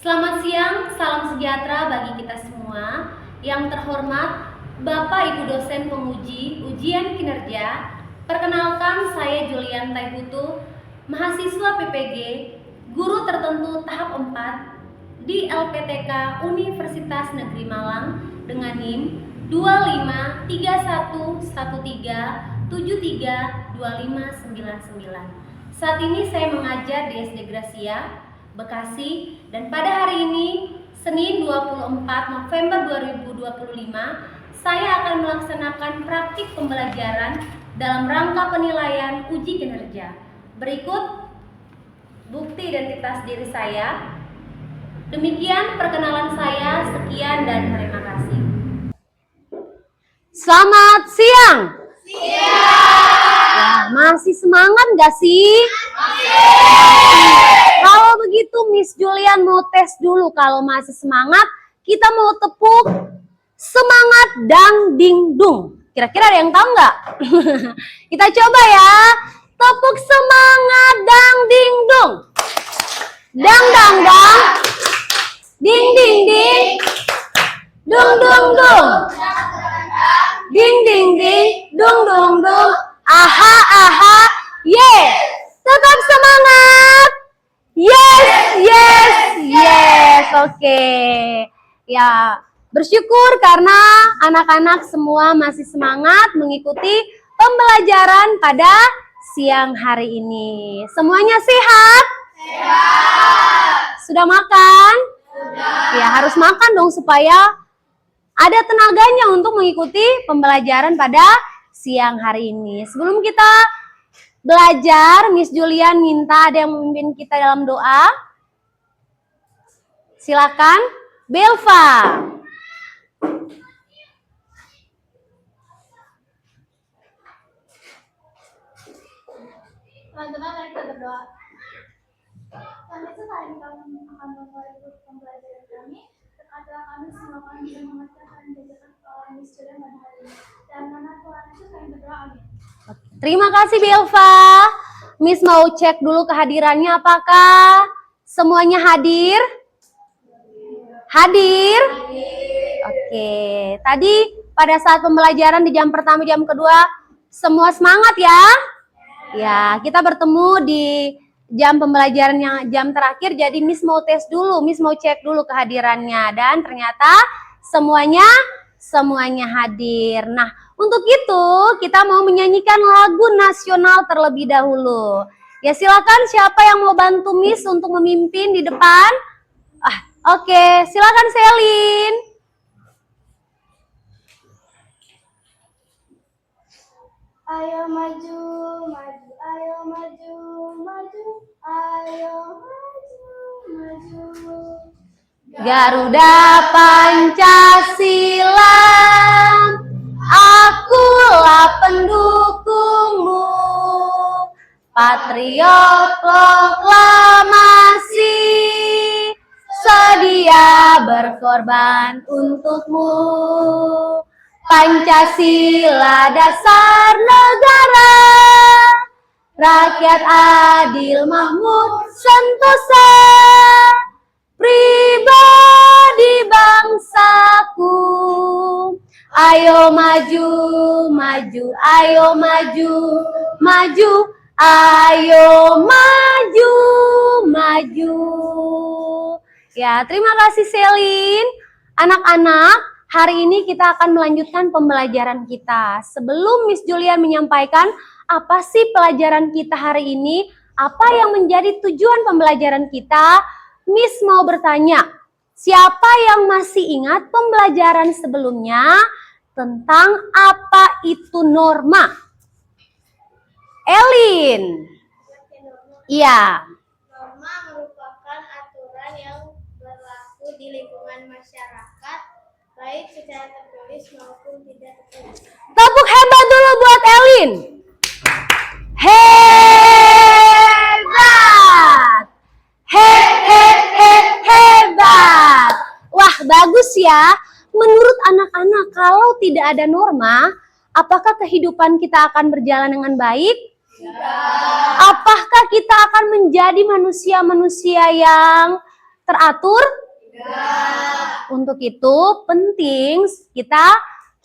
Selamat siang, salam sejahtera bagi kita semua. Yang terhormat Bapak Ibu dosen penguji ujian kinerja, perkenalkan saya Julian Taihutu, mahasiswa PPG, guru tertentu tahap 4 di LPTK Universitas Negeri Malang dengan NIM 253113732599. Saat ini saya mengajar di SD Gracia, Bekasi, dan pada hari ini, Senin 24 November 2025, saya akan melaksanakan praktik pembelajaran dalam rangka penilaian uji kinerja. Berikut bukti identitas diri saya. Demikian perkenalan saya, sekian dan terima kasih. Selamat siang. Ya, masih semangat gak sih? Kalau begitu Miss Julian mau tes dulu. Kalau masih semangat, kita mau tepuk semangat dang ding dung. Kira-kira ada yang tahu nggak? Kita coba ya. Tepuk semangat dang ding dung. Dang dang dang. Ding ding ding. Dung dung dung. Ding ding ding. Dung dung dung. Aha aha. Yeah. Tetap semangat. Yes. Oke. Ya, bersyukur karena anak-anak semua masih semangat mengikuti pembelajaran pada siang hari ini. Semuanya sehat? Sudah makan? Ya, harus makan dong supaya ada tenaganya untuk mengikuti pembelajaran pada siang hari ini. Sebelum kita belajar, Miss Julian minta ada yang memimpin kita dalam doa. Silakan, Belva. Teman-teman, mari kita berdoa. Kami sekali kami akan memulai pembelajaran kami. Terkadang kami semua kami bisa mengerjakan diajarkan oleh Miss Julian pada hari ini. Dan karena Tuhan Yesus kami berdoa, amin. Terima kasih Belva. Miss mau cek dulu kehadirannya, apakah semuanya hadir? Hadir? Oke, tadi pada saat pembelajaran di jam pertama, jam kedua, semua semangat ya? Ya, kita bertemu di jam pembelajaran yang jam terakhir, jadi Miss mau tes dulu, Miss mau cek dulu kehadirannya, dan ternyata semuanya hadir. Nah, untuk itu kita mau menyanyikan lagu nasional terlebih dahulu. Ya, silakan siapa yang mau bantu Miss untuk memimpin di depan? Oke, silakan Selin. Ayo maju, maju, ayo maju, maju, ayo maju, maju. Garuda Pancasila, akulah pendukungmu. Patriot proklamasi, sedia berkorban untukmu. Pancasila dasar negara, rakyat adil makmur sentosa, pribadi bangsaku. Ayo maju, maju, ayo maju, maju, ayo maju, maju. Ya, terima kasih Selin. Anak-anak, hari ini kita akan melanjutkan pembelajaran kita. Sebelum Miss Julian menyampaikan apa sih pelajaran kita hari ini, apa yang menjadi tujuan pembelajaran kita, Miss mau bertanya, siapa yang masih ingat pembelajaran sebelumnya tentang apa itu norma? Elin. Iya. Norma merupakan aturan yang berlaku di lingkungan masyarakat, baik secara tertulis maupun tidak tertulis. Tepuk hebat dulu buat Elin. Hebat. Hebat. Wah, bagus ya. Menurut anak-anak, kalau tidak ada norma, apakah kehidupan kita akan berjalan dengan baik? Apakah kita akan menjadi manusia-manusia yang teratur? Untuk itu penting kita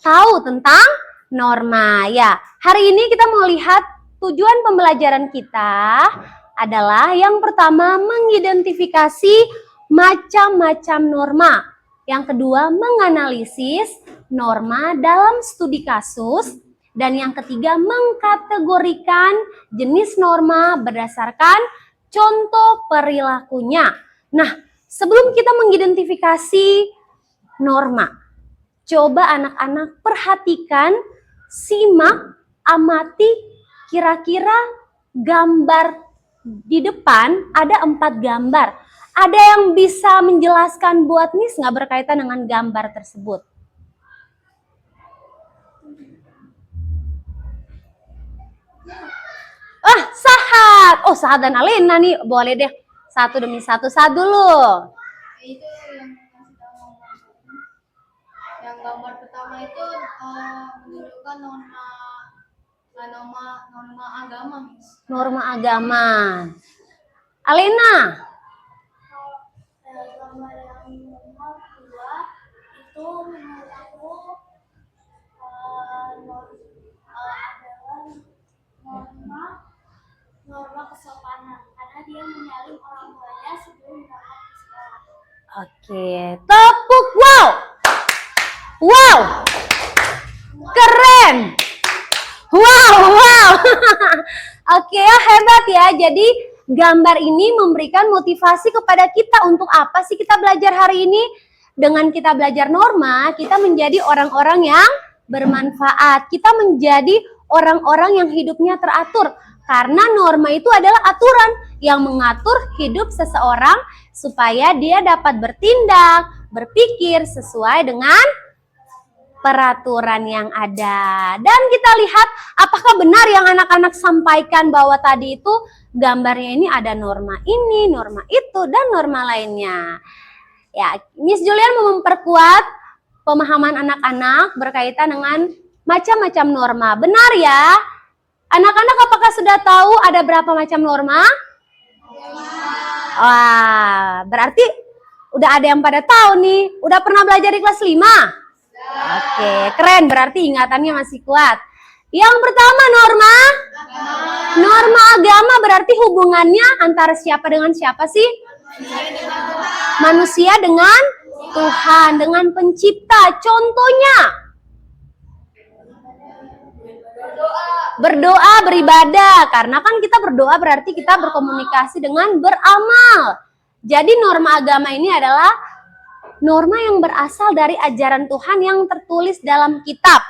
tahu tentang norma. Ya, hari ini kita mau lihat tujuan pembelajaran kita adalah yang pertama mengidentifikasi macam-macam norma. Yang kedua menganalisis norma dalam studi kasus. Dan yang ketiga mengkategorikan jenis norma berdasarkan contoh perilakunya. Nah, sebelum kita mengidentifikasi norma, coba anak-anak perhatikan, simak, amati kira-kira gambar di depan ada 4 gambar. Ada yang bisa menjelaskan buat Miss nggak berkaitan dengan gambar tersebut? Sahat. Oh, Sahat dan Alena nih, boleh deh. Satu demi satu. Sahat dulu. Itu yang kasih tahu yang gambar pertama itu menunjukkan norma agama, Miss. Norma agama. Alena. Gambar yang nomor 2 itu menurut aku adalah norma kesopanan karena dia menyalin orang tuanya sebelum berangkat ke sekolah. Oke, tepuk wow. Wow. Keren. Wow. Oke, hebat ya. Jadi gambar ini memberikan motivasi kepada kita untuk apa sih kita belajar hari ini? Dengan kita belajar norma, kita menjadi orang-orang yang bermanfaat. Kita menjadi orang-orang yang hidupnya teratur. Karena norma itu adalah aturan yang mengatur hidup seseorang supaya dia dapat bertindak, berpikir sesuai dengan peraturan yang ada. Dan kita lihat apakah benar yang anak-anak sampaikan bahwa tadi itu gambarnya ini ada norma ini, norma itu, dan norma lainnya. Ya, Miss Julian mau memperkuat pemahaman anak-anak berkaitan dengan macam-macam norma. Benar ya? Anak-anak apakah sudah tahu ada berapa macam norma? Wah, berarti udah ada yang pada tahu nih. Udah pernah belajar di kelas 5? Oke, keren. Berarti ingatannya masih kuat. Yang pertama norma? Norma agama berarti hubungannya antara siapa dengan siapa sih? Manusia dengan Tuhan, dengan pencipta. Contohnya? Berdoa, beribadah. Karena kan kita berdoa berarti kita berkomunikasi dengan beramal. Jadi norma agama ini adalah norma yang berasal dari ajaran Tuhan yang tertulis dalam kitab.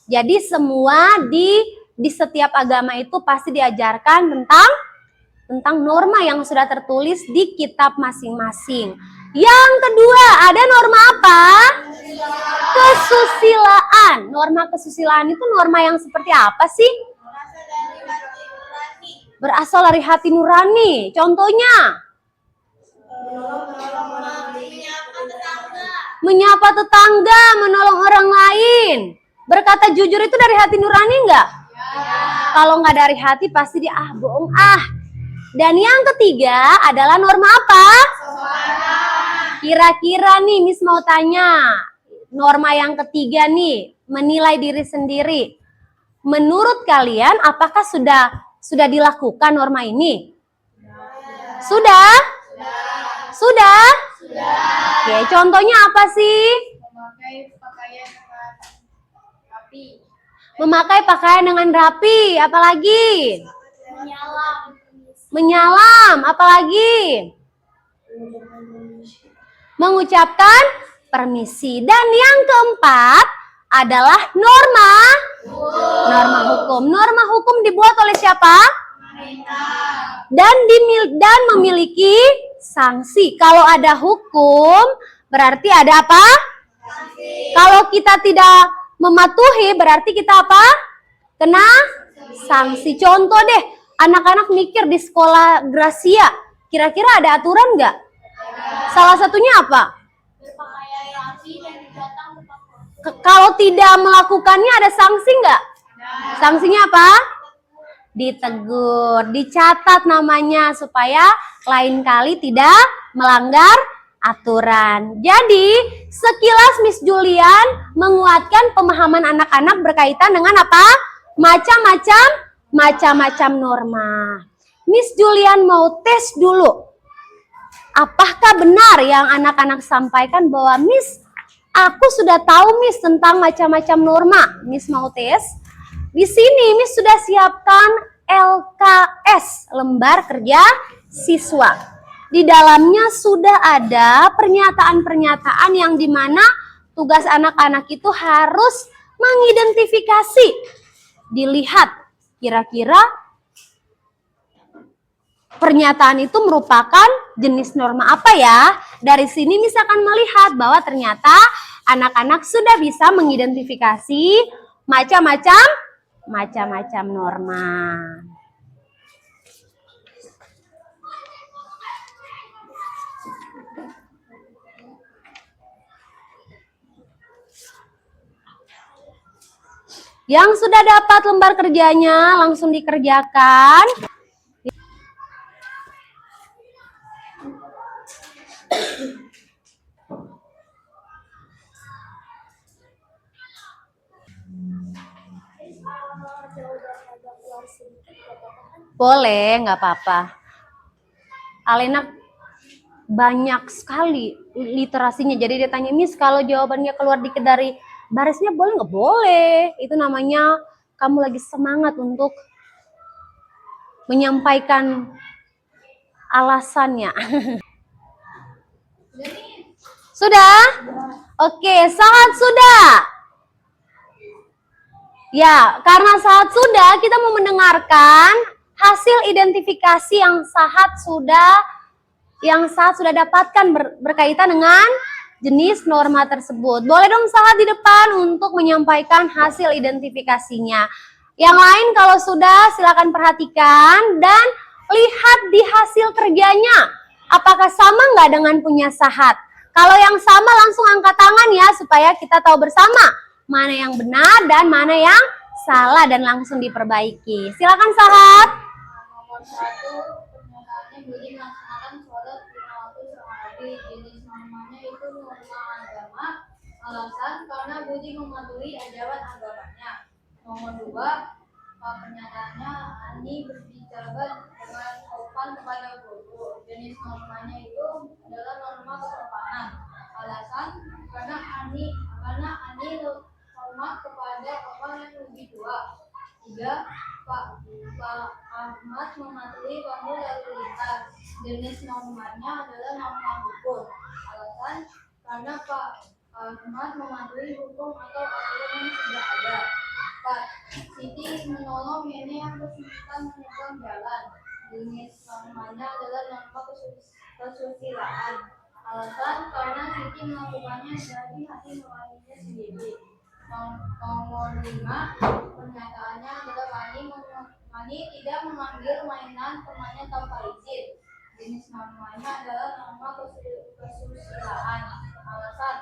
Jadi semua di setiap agama itu pasti diajarkan tentang norma yang sudah tertulis di kitab masing-masing. Yang kedua, ada norma apa? Kesusilaan. Norma kesusilaan itu norma yang seperti apa sih? Berasal dari hati nurani. Contohnya? Menyapa tetangga, menolong orang lain. Berkata jujur itu dari hati nurani enggak? Kalau enggak dari hati pasti dia bohong Dan yang ketiga adalah norma apa? Kira-kira nih Miss mau tanya, norma yang ketiga nih, menilai diri sendiri. Menurut kalian apakah sudah dilakukan norma ini? Sudah? Sudah? Oke, contohnya apa sih? Memakai pakaian dengan rapi. Memakai pakaian dengan rapi, apalagi? Menyalam. Menyalam, apalagi? Mengucapkan permisi. Dan yang keempat adalah norma hukum. Norma hukum dibuat oleh siapa? Dan memiliki sanksi. Kalau ada hukum, berarti ada apa? Sanksi. Kalau kita tidak mematuhi, berarti kita apa? Kena sanksi. Contoh deh, anak-anak mikir di sekolah Gracia, kira-kira ada aturan nggak? Salah satunya apa? Berpakaian rapi dan datang tepat waktu. Kalau tidak melakukannya ada sanksi nggak? Sanksinya apa? Ditegur, dicatat namanya supaya lain kali tidak melanggar aturan. Jadi, sekilas Miss Julian menguatkan pemahaman anak-anak berkaitan dengan apa? Macam-macam norma. Miss Julian mau tes dulu. Apakah benar yang anak-anak sampaikan bahwa Miss, aku sudah tahu Miss tentang macam-macam norma. Miss mau tes. Di sini Miss sudah siapkan LKS, lembar kerja siswa. Di dalamnya sudah ada pernyataan-pernyataan yang dimana tugas anak-anak itu harus mengidentifikasi. Dilihat kira-kira pernyataan itu merupakan jenis norma apa ya? Dari sini Miss akan melihat bahwa ternyata anak-anak sudah bisa mengidentifikasi macam-macam norma. Yang sudah dapat lembar kerjanya langsung dikerjakan. Boleh, nggak apa-apa. Alena banyak sekali literasinya. Jadi dia tanya, Miss kalau jawabannya keluar dikit dari barisnya boleh nggak? Boleh. Itu namanya kamu lagi semangat untuk menyampaikan alasannya. Sudah? Oke, saat sudah. Ya, karena saat sudah kita mau mendengarkan hasil identifikasi yang saat sudah dapatkan berkaitan dengan jenis norma tersebut. Boleh dong saat di depan untuk menyampaikan hasil identifikasinya. Yang lain kalau sudah silakan perhatikan dan lihat di hasil kerjanya. Apakah sama nggak dengan punya sahat? Kalau yang sama langsung angkat tangan ya supaya kita tahu bersama mana yang benar dan mana yang salah dan langsung diperbaiki. Silakan sahat. Nomor 1, pernyataannya Budi melaksanakan sholat 5 waktu sehari. Jenis normanya itu norma agama. Alasan karena Budi mematuhi ajaran agamanya. Nomor 2, pernyataannya Ani berbicara dengan sopan kepada guru. Jenis normanya itu adalah norma kesopanan. Alasan karena Ani hormat kepada orang yang lebih tua. 3, Pak Ahmad mematuhi rambu lalu lintas. Jenis normanya adalah norma hukum. Alasan karena Pak Ahmad mematuhi hukum atau aturan yang sudah ada. 4, Siti menolong nenek yang kesulitan menyeberang jalan. Jenis normanya adalah norma kesusilaan. Alasan karena Siti melakukannya dari hati nuraninya sendiri. Nomor 5, pernyataannya adalah Wani tidak mengambil mainan temannya tanpa izin. Jenis normanya adalah norma kesusilaan. Alasan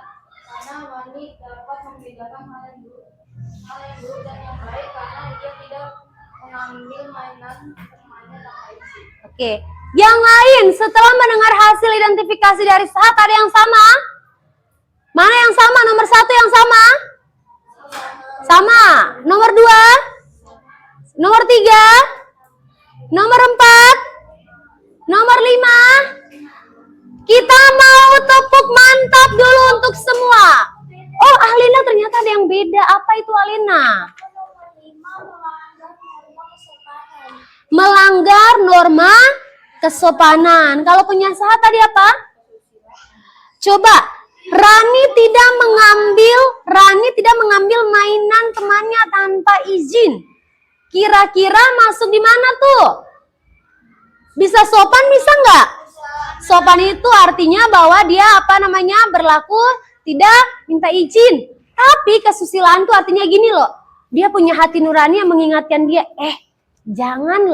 karena Wani dapat membedakan hal yang buruk dan yang baik karena dia tidak mengambil mainan temannya tanpa izin. Oke, yang lain setelah mendengar hasil identifikasi dari sahat ada yang sama? Mana yang sama? Nomor 1 yang sama? Sama. Nomor 2? Nomor 3? Nomor 4? Nomor 5? Kita mau tepuk mantap dulu untuk semua. Oh, Alina ternyata ada yang beda. Apa itu Alina? Nomor 5, melanggar norma kesopanan. Melanggar norma kesopanan. Kalau punya sahat tadi apa? Coba, Rani tidak mengambil mainan temannya tanpa izin. Kira-kira masuk di mana tuh? Bisa sopan, bisa nggak? Sopan itu artinya bahwa dia berlaku tidak minta izin. Tapi kesusilaan tuh artinya gini loh. Dia punya hati nurani yang mengingatkan dia, jangan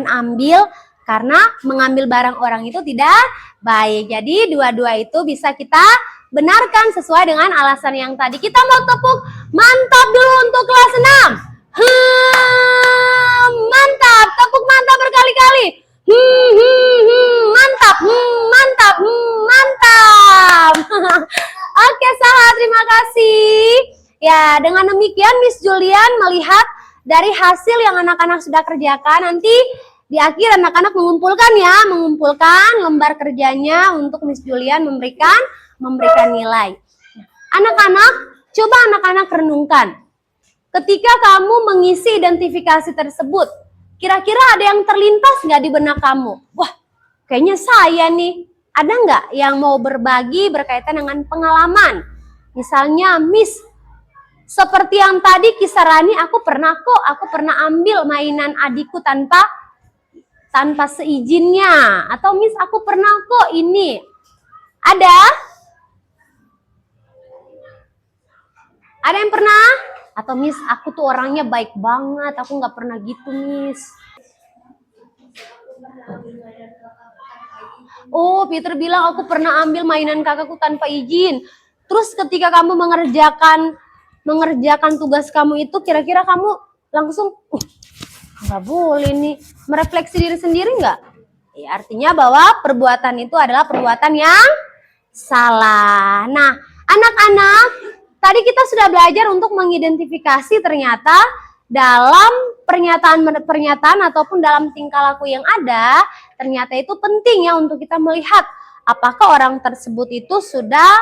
ambil karena mengambil barang orang itu tidak baik. Jadi dua-dua itu bisa kita benarkan sesuai dengan alasan yang tadi. Kita mau tepuk mantap dulu untuk kelas 6. Mantap, tepuk mantap berkali-kali. Mantap, mantap, mantap. Ya, dengan demikian Miss Julian melihat dari hasil yang anak-anak sudah kerjakan, nanti di akhir anak-anak mengumpulkan lembar kerjanya untuk Miss Julian memberikan nilai. Anak-anak, coba anak-anak renungkan. Ketika kamu mengisi identifikasi tersebut, kira-kira ada yang terlintas nggak di benak kamu? Wah, kayaknya saya nih. Ada nggak yang mau berbagi berkaitan dengan pengalaman? Misalnya, Miss, seperti yang tadi kisah Rani, aku pernah ambil mainan adikku tanpa seizinnya. Atau Miss, aku pernah kok ini. Ada? Ada yang pernah? Atau Miss, aku tuh orangnya baik banget, aku nggak pernah gitu Miss. Oh, Peter bilang aku pernah ambil mainan kakakku tanpa izin. Terus ketika kamu mengerjakan tugas kamu itu, kira-kira kamu langsung, nggak boleh nih, merefleksi diri sendiri nggak? Ya, artinya bahwa perbuatan itu adalah perbuatan yang salah. Nah, anak-anak, tadi kita sudah belajar untuk mengidentifikasi ternyata dalam pernyataan ataupun dalam tingkah laku yang ada, ternyata itu penting ya untuk kita melihat apakah orang tersebut itu sudah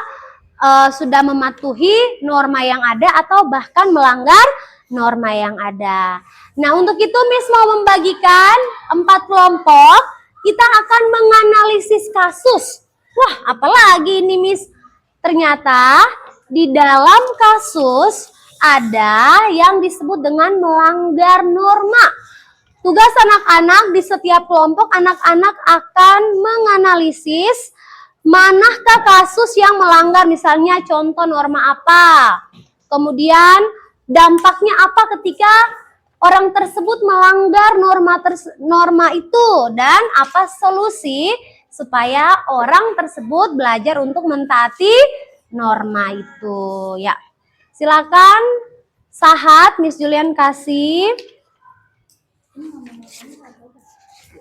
mematuhi norma yang ada atau bahkan melanggar norma yang ada. Nah, untuk itu Miss mau membagikan 4 kelompok. Kita akan menganalisis kasus. Wah, apalagi ini Miss? Ternyata di dalam kasus ada yang disebut dengan melanggar norma. Tugas anak-anak di setiap kelompok, anak-anak akan menganalisis manakah kasus yang melanggar, misalnya contoh norma apa. Kemudian dampaknya apa ketika orang tersebut melanggar norma itu, dan apa solusi supaya orang tersebut belajar untuk mentaati norma itu. Ya, silakan Sahat, Miss Julian kasih.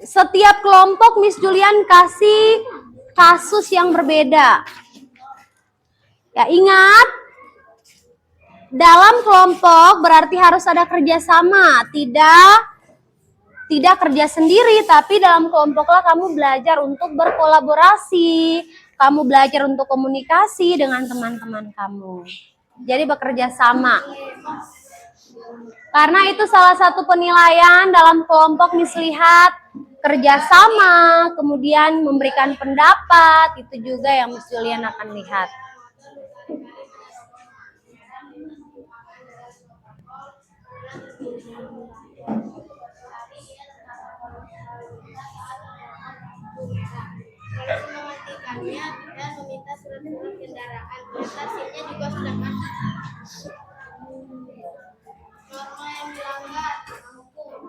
Setiap kelompok Miss Julian kasih kasus yang berbeda. Ya, ingat, dalam kelompok berarti harus ada kerjasama, tidak kerja sendiri, tapi dalam kelompoklah kamu belajar untuk berkolaborasi, kamu belajar untuk komunikasi dengan teman-teman kamu. Jadi bekerja sama. Karena itu salah satu penilaian dalam kelompok, Miss lihat kerjasama, kemudian memberikan pendapat, itu juga yang Miss Julian akan lihat. Menghentikannya dan meminta surat-surat kendaraan. Ternyata juga sudah masuk. Norma yang dilanggar, hukum.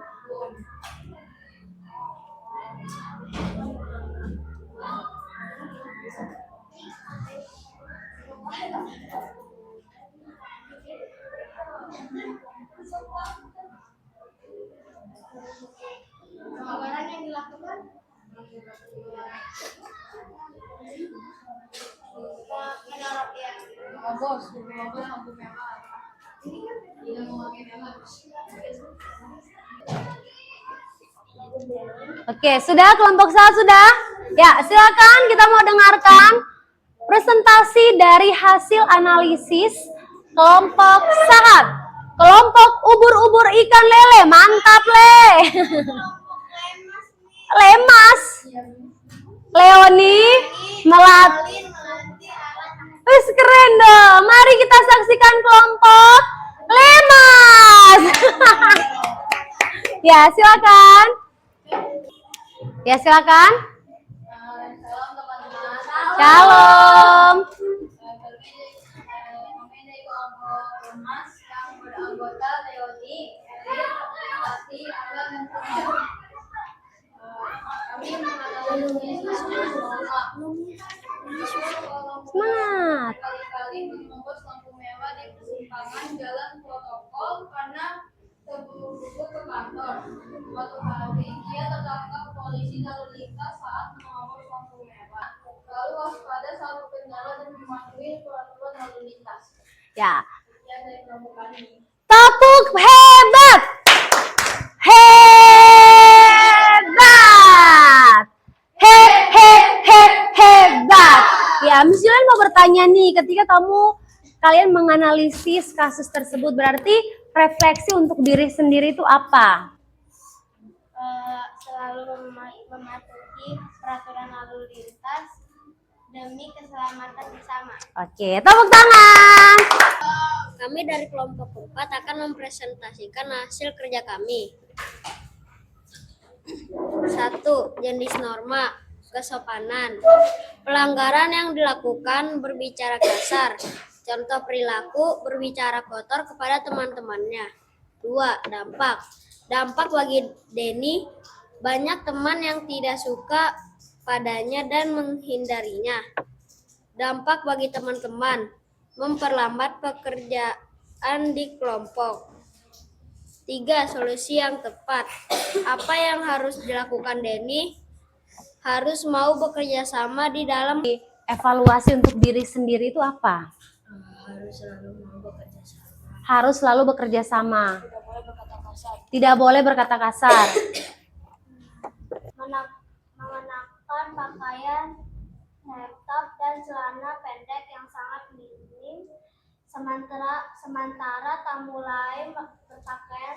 Pelanggaran yang dilakukan menolak ya. Bos, lampu merah. Ini kan tidak memakai merah. Oke, sudah kelompok saya sudah? Ya, silakan kita mau dengarkan presentasi dari hasil analisis kelompok Sahat. Kelompok ubur-ubur ikan lele, mantap Le. Lemas. Leoni melatih. Wis keren dong. Mari kita saksikan kelompok Lemas. Ya, silakan. Ya, silakan. Shalom. Semangat. Kali-kali menerobos lampu merah di persimpangan jalan protokol karena terburu-buru ke kantor. Suatu hari dia tertangkap polisi lalu lintas saat menerobos lampu merah. Lalu waspada saat berkendara dan mematuhi peraturan lalu lintas. Ya, Tepuk hebat. Hebat. Hebat. Ya, Miss Julian mau bertanya nih, ketika kalian menganalisis kasus tersebut, berarti refleksi untuk diri sendiri itu apa? Selalu mematuhi peraturan lalu lintas demi keselamatan bersama. Oke, tepuk tangan. Kami dari kelompok 4 akan mempresentasikan hasil kerja kami. 1. Jenis norma, kesopanan. Pelanggaran yang dilakukan berbicara kasar. Contoh perilaku berbicara kotor kepada teman-temannya. 2. Dampak. Dampak bagi Denny, banyak teman yang tidak suka padanya dan menghindarinya. Dampak bagi teman-teman, memperlambat pekerjaan di kelompok. 3. Solusi yang tepat. Apa yang harus dilakukan Denny? Harus mau bekerja sama di dalam. Evaluasi untuk diri sendiri itu apa? Harus selalu mau bekerja sama. Harus selalu bekerja sama. Tidak boleh berkata kasar. Tidak boleh berkata kasar. Mengenakan pakaian laptop dan celana pendek yang sangat minim, sementara tamu lain berpakaian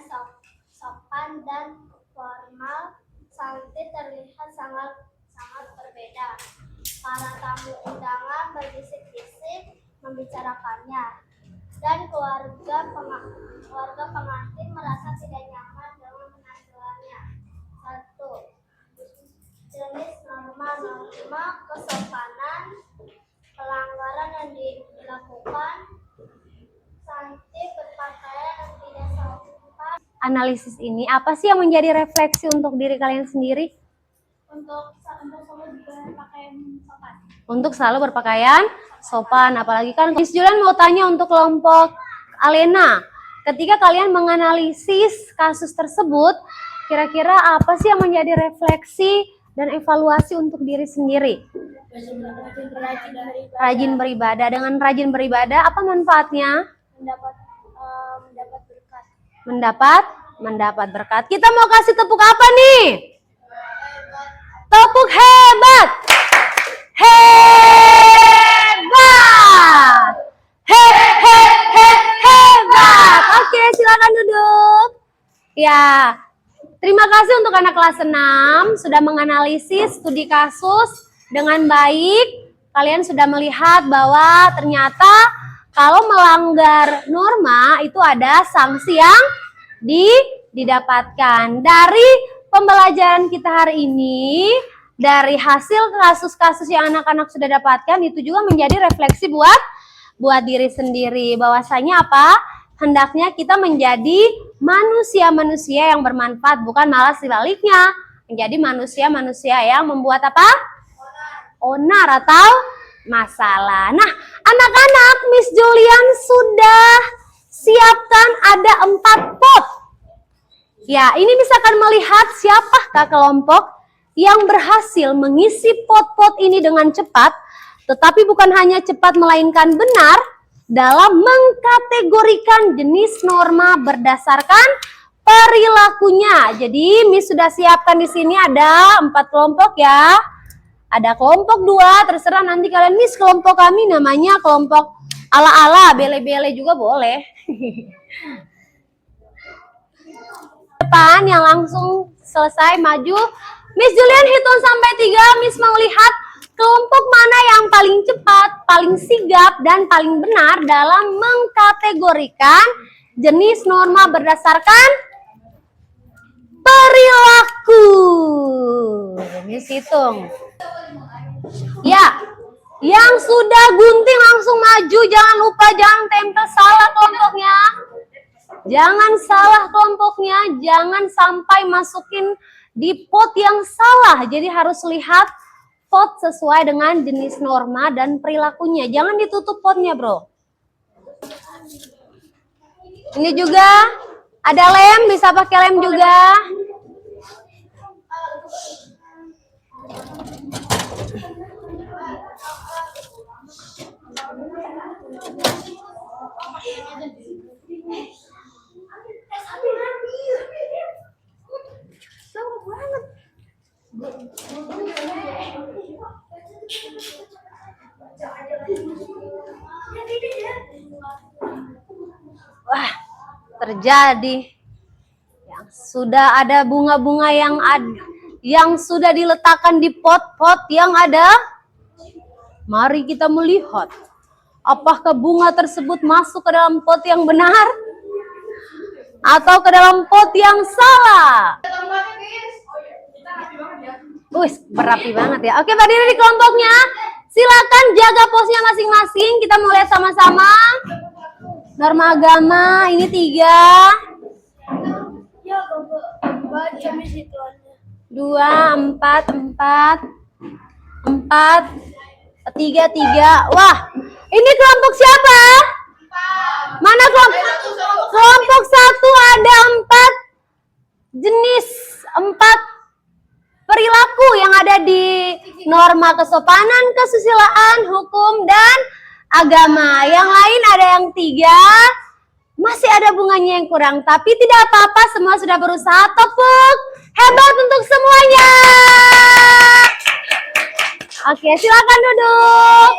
sopan dan formal. Santai terlihat sangat berbeda. Para tamu undangan berbisik-bisik membicarakannya, dan keluarga pengantin merasa tidak nyaman dengan penampilannya. 1. Jenis norma kesopanan. Pelanggaran yang dilakukan: Santai berpakaian yang tidak sopan. Analisis ini apa sih yang menjadi refleksi untuk diri kalian sendiri? Untuk selalu berpakaian sopan. Untuk selalu berpakaian sopan, apalagi kan Miss Julian mau tanya untuk kelompok Alena. Ketika kalian menganalisis kasus tersebut, kira-kira apa sih yang menjadi refleksi dan evaluasi untuk diri sendiri? Rajin beribadah. Dengan rajin beribadah, apa manfaatnya? Mendapat berkat. Mendapat berkat. Kita mau kasih tepuk apa nih? Tepuk hebat. Hebat. Hebat. Oke, silakan duduk. Ya, terima kasih untuk anak kelas 6 sudah menganalisis studi kasus dengan baik. Kalian sudah melihat bahwa ternyata kalau melanggar norma itu ada sanksi yang didapatkan. Dari pembelajaran kita hari ini, dari hasil kasus-kasus yang anak-anak sudah dapatkan, itu juga menjadi refleksi buat diri sendiri. Bahwasanya apa? Hendaknya kita menjadi manusia-manusia yang bermanfaat, bukan malah sebaliknya menjadi manusia-manusia yang membuat apa? Onar atau masalah. Nah, anak-anak, Miss Julian sudah siapkan ada 4 pot. Ya, ini misalkan melihat siapakah kelompok yang berhasil mengisi pot-pot ini dengan cepat, tetapi bukan hanya cepat melainkan benar dalam mengkategorikan jenis norma berdasarkan perilakunya. Jadi, Miss sudah siapkan di sini ada 4 kelompok ya. Ada kelompok 2, terserah nanti kalian. Miss, kelompok kami namanya kelompok ala-ala, bele-bele juga boleh. Depan yang langsung selesai maju. Miss Julian hitung sampai 3. Miss mau lihat kelompok mana yang paling cepat, paling sigap, dan paling benar dalam mengkategorikan jenis norma berdasarkan perilaku. Miss hitung. Ya, yang sudah gunting langsung maju. Jangan lupa, jangan tempel salah kelompoknya. Jangan salah kelompoknya. Jangan sampai masukin di pot yang salah. Jadi harus lihat pot sesuai dengan jenis norma dan perilakunya. Jangan ditutup potnya, bro. Ini juga ada lem, bisa pakai lem juga. Wah, terjadi. Yang sudah ada bunga-bunga yang sudah diletakkan di pot-pot yang ada. Mari kita melihat apakah bunga tersebut masuk ke dalam pot yang benar atau ke dalam pot yang salah. Berapi banget ya. Oke, berdiri di kelompoknya. Silakan jaga posnya masing-masing. Kita mau lihat sama-sama. Norma agama ini 3. Ya, baca misi 2, 4, 3. Wah, ini kelompok siapa? Mana kelompok 1 ada 4 jenis, 4 perilaku yang ada di norma kesopanan, kesusilaan, hukum, dan agama. Yang lain ada yang 3. Masih ada bunganya yang kurang, tapi tidak apa-apa, semua sudah berusaha. Tepuk hebat untuk semuanya. Oke, silakan duduk.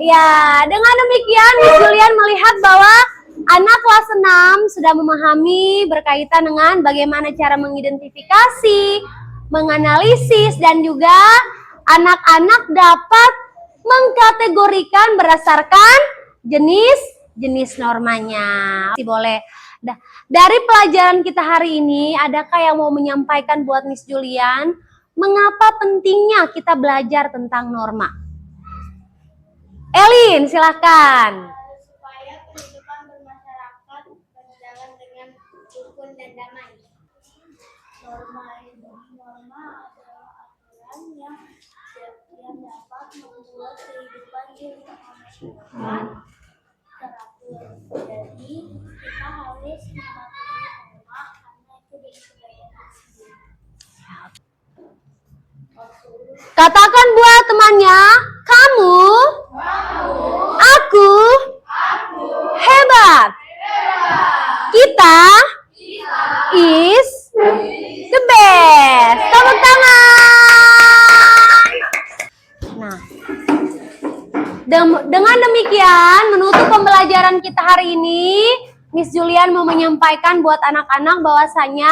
Ya, dengan demikian Miss Julian melihat bahwa anak kelas 6 sudah memahami berkaitan dengan bagaimana cara mengidentifikasi, menganalisis, dan juga anak-anak dapat mengkategorikan berdasarkan jenis normanya. Boleh. Dari pelajaran kita hari ini, adakah yang mau menyampaikan buat Miss Julian? Mengapa pentingnya kita belajar tentang norma? Elin, silakan. supaya kehidupan bermasyarakat berjalan dengan rukun dan damai. Norma adalah aturan yang dapat membuat kehidupan di lingkungan masyarakat teratur. Jadi kita harus mematuhi norma karena itu dari kebaikan sendiri. Katakan buat temannya, kamu, aku, hebat. Kita is the best. Tepuk tangan. Nah, dengan demikian menutup pembelajaran kita hari ini, Miss Julian mau menyampaikan buat anak-anak bahwasanya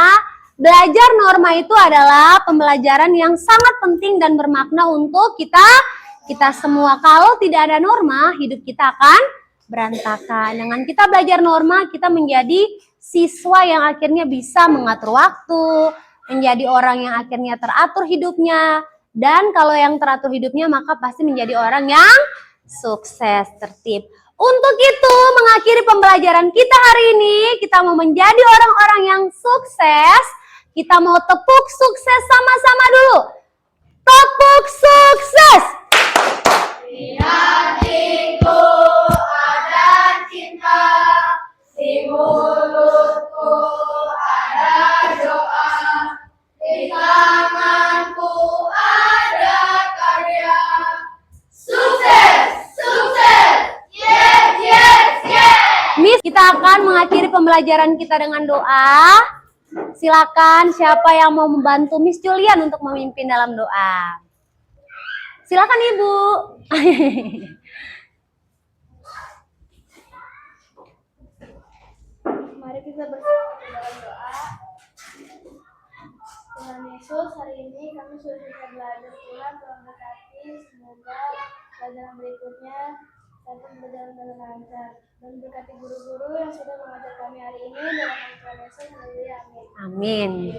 belajar norma itu adalah pembelajaran yang sangat penting dan bermakna untuk kita semua. Kalau tidak ada norma, hidup kita akan berantakan. Dengan kita belajar norma, kita menjadi siswa yang akhirnya bisa mengatur waktu, menjadi orang yang akhirnya teratur hidupnya. Dan kalau yang teratur hidupnya, maka pasti menjadi orang yang sukses, tertib. Untuk itu, mengakhiri pembelajaran kita hari ini, kita mau menjadi orang-orang yang sukses. Kita mau tepuk sukses sama-sama dulu. Tepuk sukses. Di hatiku ada cinta, di mulutku ada doa, di tanganku ada karya. Sukses, sukses, yes, yes, yes. Miss, kita akan mengakhiri pembelajaran kita dengan doa. Silakan siapa yang mau membantu Miss Julian untuk memimpin dalam doa. Silakan Ibu. Mari kita bersama dalam doa. Tuhan Yesus, hari ini kami sudah bisa belajar. Tuhan berkati, semoga pelajaran berikutnya dapat berjalan dengan lancar. Dan berkati guru-guru yang sudah mengajar kami hari ini dalam nama Tuhan Yesus. Haleluya, amin. Amin.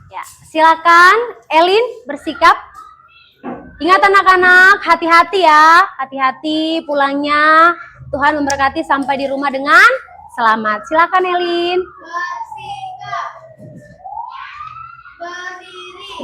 Ya, silakan Elin bersikap. Ingat anak-anak, hati-hati ya. Hati-hati pulangnya. Tuhan memberkati sampai di rumah dengan selamat. Silakan Elin. Bersikap. Berdiri.